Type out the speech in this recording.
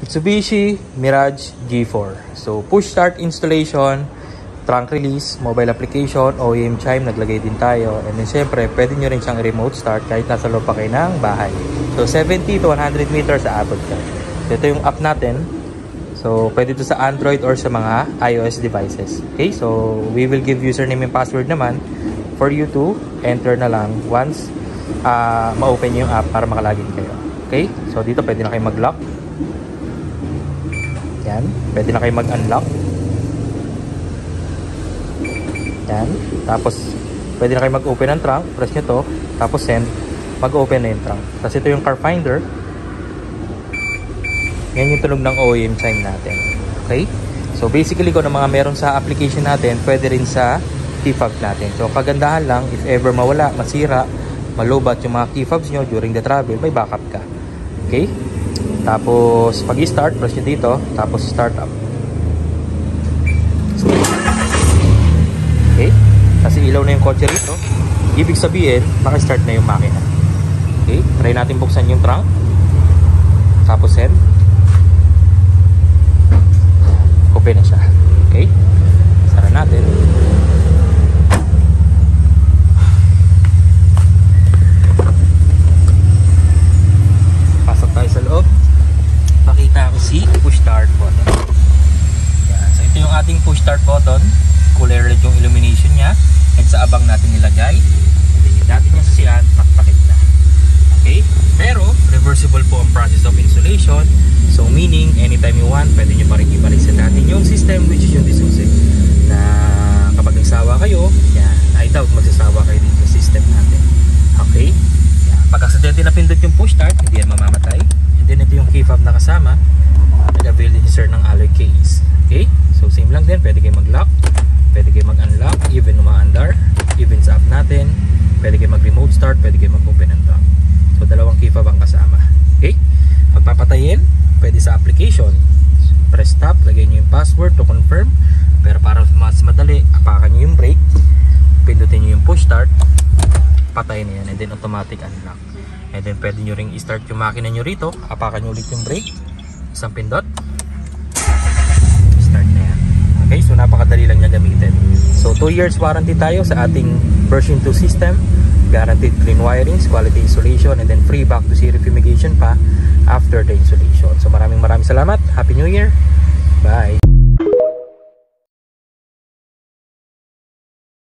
Mitsubishi Mirage G4. So push start installation, trunk release, mobile application, OEM chime, naglagay din tayo. And then syempre, pwede nyo rin siyang remote start kahit nasa loob pa kayo ng bahay. So 70 to 100 meters sa abot ka. So ito yung app natin. So pwede ito sa Android or sa mga iOS devices. Okay, so we will give username and password naman for you to enter na lang once ma-open yung app para makalagin kayo. Okay, so dito pwede na kayo mag-lock. Yan, pwede na kayo mag-unlock. Yan, tapos pwede na kayo mag-open ng trunk. Press nyo to, tapos send, mag-open na yung trunk. Tapos ito yung car finder. Yan yung tunog ng OEM chime natin. Okay, so basically kung ano mga meron sa application natin, pwede rin sa key fob natin. So kagandahan lang, if ever mawala, masira, malobat yung mga key fobs nyo during the travel, may backup ka. Okay, tapos pag i-start, press nyo dito, tapos start up. Okay, kasi ilaw na yung kotse rito, ibig sabihin naka-start na yung makina. Okay, try natin buksan yung trunk, tapos send, open na siya. Okay, sara natin. Pasok tayo sa loob, pakita ko si push start button. Yan. So ito yung ating push start button, color red yung illumination niya, and sa abang natin nilagay, and then yung dati niya sasiyan, pakpakit na. Okay, pero reversible po ang process of installation. So meaning, anytime you want, pwede nyo pa rin ibalik sa natin yung system, which is yung Disusi. Na kapag nagsawa kayo, yan, I doubt magsasawa kayo dito sa system natin. Okay? Yan. Pag aksidente na pindot yung push start, hindi yan mamamatay. And then ito yung key fob na kasama. Nag-avail din si sir ng alloy case. Okay? So same lang din, pwede kayo mag-lock, pwede kayo mag-unlock, even umaandar, even sa app natin, pwede kayo mag-remote start, pwede kayo mag-open and lock. So dalawang key fob ang kasama. Okay? Pagpapatayin, pwede sa application, press stop, lagay nyo yung password to confirm. Pero para mas madali, apakan nyo yung brake, pindutin nyo yung push start, patayin na yan, and then automatic unlock. And then pwede nyo ring i-start yung makina nyo rito, apakan nyo ulit yung brake, isang pindot, start na yan. Okay, so napakadali lang niya gamitin. So 2 years warranty tayo sa ating version 2 system, guaranteed clean wirings, quality installation, and then free back to zero fumigation pa after the installation. So maraming salamat. Happy New Year. Bye.